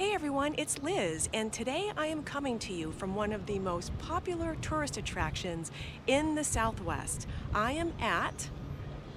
Hey everyone, it's Liz, and today I am coming to you from one of the most popular tourist attractions in the Southwest. I am at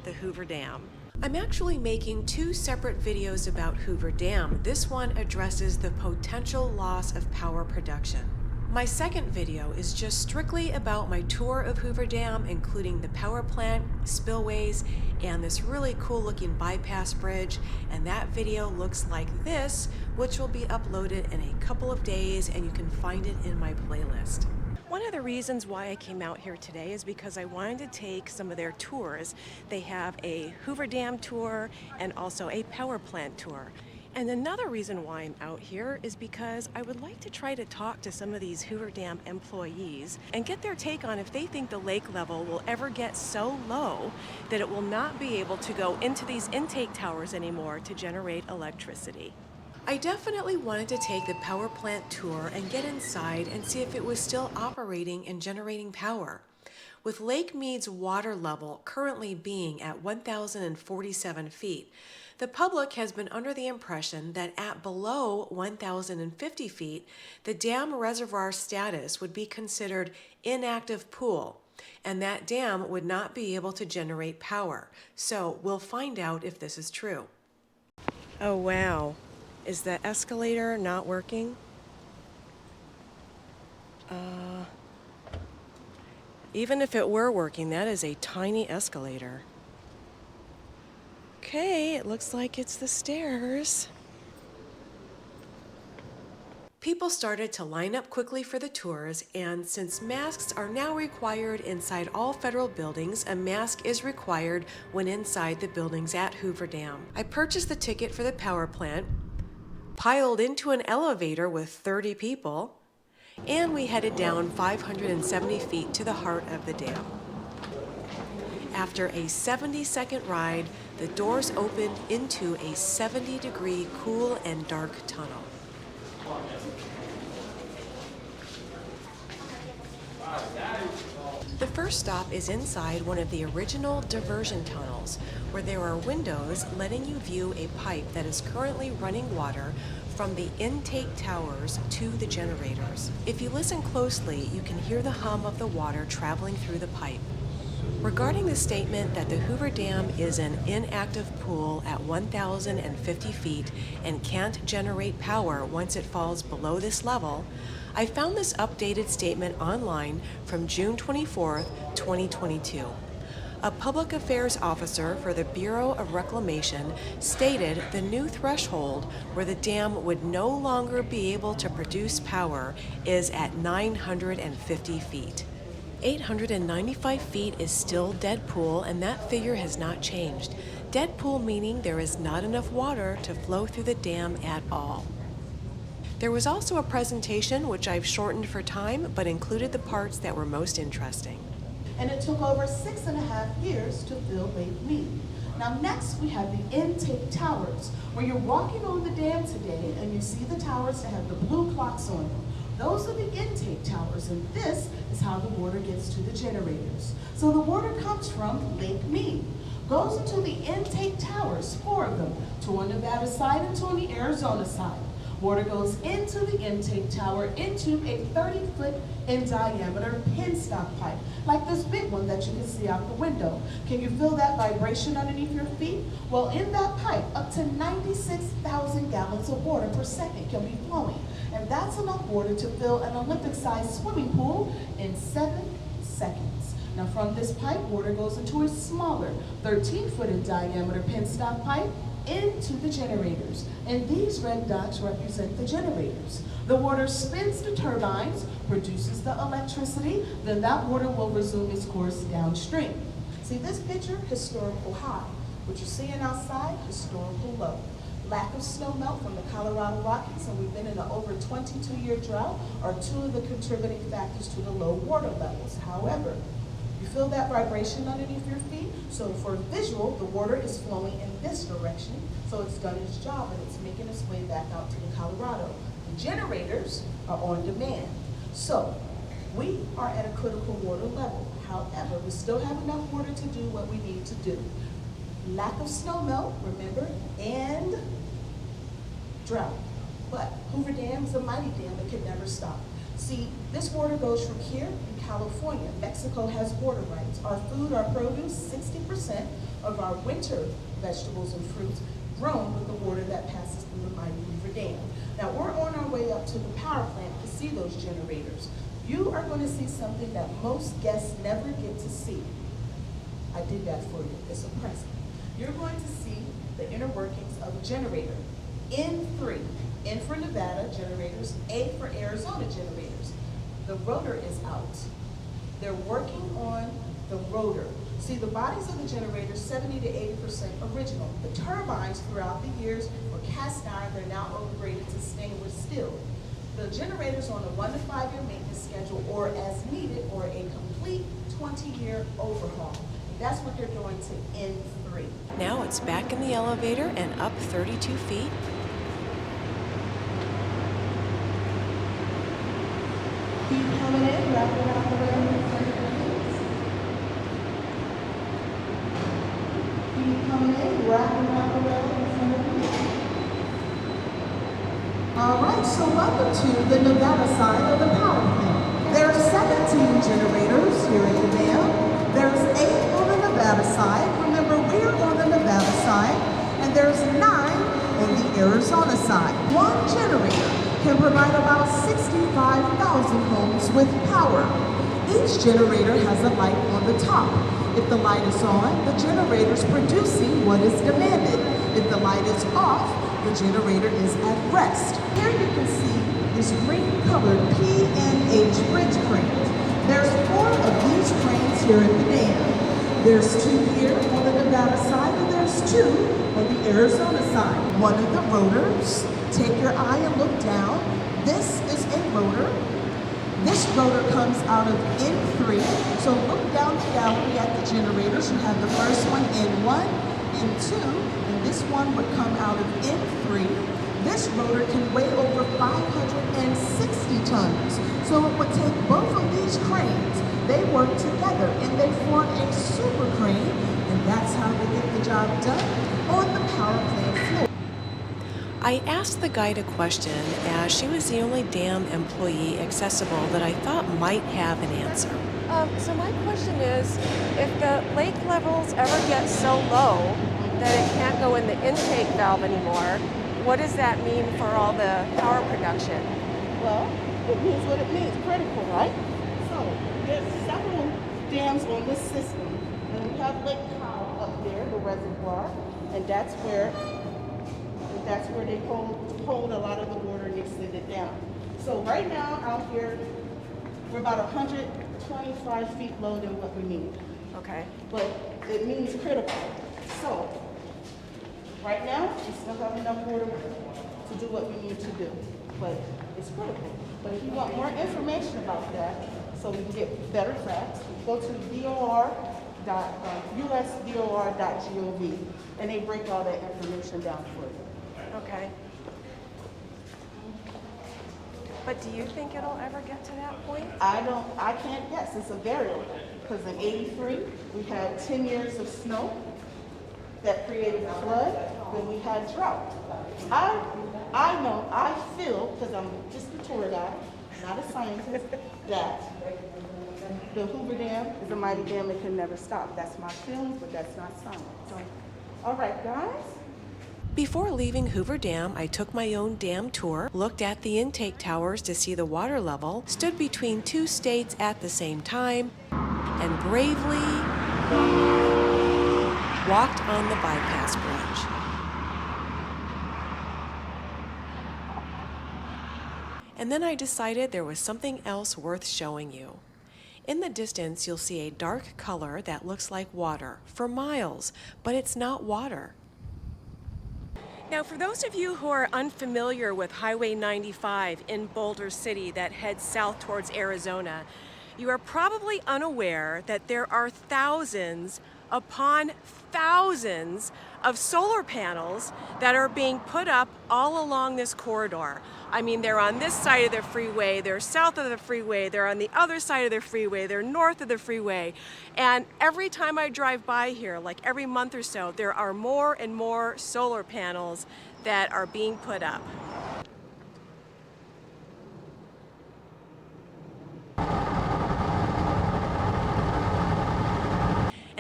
the Hoover Dam. I'm actually making two separate videos about Hoover Dam. This one addresses the potential loss of power production. My second video is just strictly about my tour of Hoover Dam, including the power plant, spillways, and this really cool looking bypass bridge. And that video looks like this, which will be uploaded in a couple of days, and you can find it in my playlist. One of the reasons why I came out here today is because I wanted to take some of their tours. They have a Hoover Dam tour and also a power plant tour. And another reason why I'm out here is because I would like to try to talk to some of these Hoover Dam employees and get their take on if they think the lake level will ever get so low that it will not be able to go into these intake towers anymore to generate electricity. I definitely wanted to take the power plant tour and get inside and see if it was still operating and generating power. With Lake Mead's water level currently being at 1,047 feet, the public has been under the impression that at below 1,050 feet, the dam reservoir status would be considered inactive pool, and that dam would not be able to generate power. So we'll find out if this is true. Oh wow, is the escalator not working? Even if it were working, that is a tiny escalator. Okay, it looks like it's the stairs. People started to line up quickly for the tours, and since masks are now required inside all federal buildings, a mask is required when inside the buildings at Hoover Dam. I purchased the ticket for the power plant, piled into an elevator with 30 people, and we headed down 570 feet to the heart of the dam. After a 70-second ride, the doors opened into a 70-degree cool and dark tunnel. The first stop is inside one of the original diversion tunnels, where there are windows letting you view a pipe that is currently running water from the intake towers to the generators. If you listen closely, you can hear the hum of the water traveling through the pipe. Regarding the statement that the Hoover Dam is an inactive pool at 1,050 feet and can't generate power once it falls below this level, I found this updated statement online from June 24th, 2022. A public affairs officer for the Bureau of Reclamation stated the new threshold where the dam would no longer be able to produce power is at 950 feet. 895 feet is still dead pool, and that figure has not changed. Dead pool meaning there is not enough water to flow through the dam at all. There was also a presentation which I've shortened for time, but included the parts that were most interesting. And it took over 6.5 years to fill Lake Mead. Now next we have the intake towers, where you're walking on the dam today and you see the towers that have the blue clocks on them. Those are the intake towers, and this is how the water gets to the generators. So the water comes from Lake Mead, goes into the intake towers, 4 of them, 2 on the Nevada side and 2 on the Arizona side. Water goes into the intake tower into a 30-foot in diameter penstock pipe, like this big one that you can see out the window. Can you feel that vibration underneath your feet? Well, in that pipe, up to 96,000 gallons of water per second can be flowing. And that's enough water to fill an Olympic-sized swimming pool in 7 seconds. Now from this pipe, water goes into a smaller 13-foot in diameter penstock pipe into the generators. And these red dots represent the generators. The water spins the turbines, produces the electricity, then that water will resume its course downstream. See this picture, historical high. What you're seeing outside, historical low. Lack of snow melt from the Colorado Rockies, and we've been in an over 22-year drought, are 2 of the contributing factors to the low water levels. However, you feel that vibration underneath your feet? So for visual, the water is flowing in this direction, so it's done its job and it's making its way back out to the Colorado. The generators are on demand. So we are at a critical water level. However, we still have enough water to do what we need to do. Lack of snow melt, remember, and drought. But Hoover Dam is a mighty dam that can never stop. See, this water goes from here in California. Mexico has water rights. Our food, our produce, 60% of our winter vegetables and fruits grown with the water that passes through the mighty Hoover Dam. Now we're on our way up to the power plant to see those generators. You are going to see something that most guests never get to see. I did that for you. It's a present. You're going to see the inner workings of a generator. N3, N for Nevada generators, A for Arizona generators. The rotor is out. They're working on the rotor. See, the bodies of the generators, 70 to 80% original. The turbines throughout the years were cast iron. They're now upgraded to stainless steel. The generators on a 1 to 5 year maintenance schedule or as needed or a complete 20-year overhaul. That's what they're doing to N3. Now it's back in the elevator and up 32 feet. Keep coming in, wrapping around the rail in front of your hands. Keep coming in, wrapping around the rail in front of your hands. All right, so welcome to the Nevada side of the power plant. There are 17 generators here at the dam. There's 8 on the Nevada side. Remember, we're on the Nevada side, and there's 9 on the Arizona side. One generator can provide about 65,000 homes with power. Each generator has a light on the top. If the light is on, the generator is producing what is demanded. If the light is off, the generator is at rest. Here you can see this green-colored P&H bridge cranes. There's 4 of these cranes here at the dam. There's 2 here on the Nevada side, and there's 2 on the Arizona side. One of the rotors, take your eye and look down. This is a rotor. This rotor comes out of N3. So look down the gallery at the generators. You have the first one, N1, N2, and this one would come out of N3. This rotor can weigh over 560 tons. So it would take both of these cranes. They work together and they form a super crane, and that's how they get the job done on the power plant floor. I asked the guide a question as she was the only dam employee accessible that I thought might have an answer. So my question is, if the lake levels ever get so low that it can't go in the intake valve anymore, what does that mean for all the power production? Well, it means what it means, critical, right? So there's several dams on this system, and we have Lake Mead up there, the reservoir, and that's where they hold a lot of the water and extend it down. So right now out here, we're about 125 feet lower than what we need. Okay. But it means critical. So right now, we still have enough water to do what we need to do, but it's critical. But if you want more information about that, so we can get better facts, go to usdor.gov, and they break all that information down for you. Okay. But do you think it'll ever get to that point? I can't guess. It's a variable. Because in '83, we had 10 years of snow that created a flood, then we had drought. I feel, because I'm just a tour guide, not a scientist, that the Hoover Dam is a mighty dam that can never stop. That's my feelings, but that's not science. So, all right, guys. Before leaving Hoover Dam, I took my own dam tour, looked at the intake towers to see the water level, stood between 2 states at the same time, and bravely walked on the bypass bridge. And then I decided there was something else worth showing you. In the distance, you'll see a dark color that looks like water for miles, but it's not water. Now, for those of you who are unfamiliar with Highway 95 in Boulder City that heads south towards Arizona, you are probably unaware that there are thousands upon thousands of solar panels that are being put up all along this corridor. I mean, they're on this side of the freeway, they're south of the freeway, they're on the other side of the freeway, they're north of the freeway. And every time I drive by here, like every month or so, there are more and more solar panels that are being put up.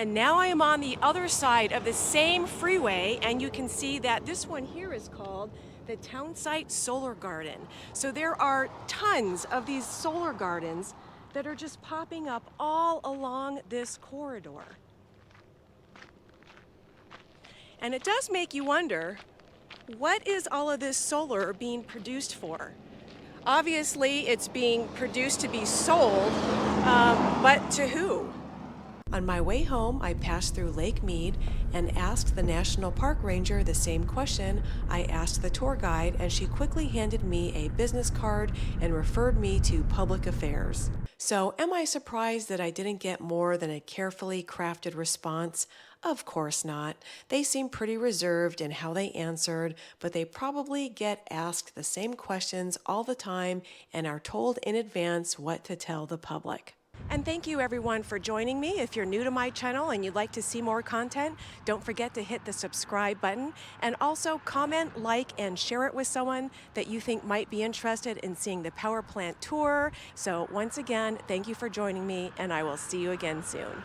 And now I am on the other side of the same freeway, and you can see that this one here is called the Townsite Solar Garden. So there are tons of these solar gardens that are just popping up all along this corridor. And it does make you wonder, what is all of this solar being produced for? Obviously, it's being produced to be sold, but to who? On my way home, I passed through Lake Mead and asked the National Park Ranger the same question I asked the tour guide, and she quickly handed me a business card and referred me to Public Affairs. So, am I surprised that I didn't get more than a carefully crafted response? Of course not. They seem pretty reserved in how they answered, but they probably get asked the same questions all the time and are told in advance what to tell the public. And thank you everyone for joining me. If you're new to my channel and you'd like to see more content, don't forget to hit the subscribe button and also comment, like, and share it with someone that you think might be interested in seeing the power plant tour. So once again, thank you for joining me, and I will see you again soon.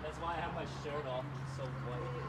That's why I have my shirt off. I'm so white.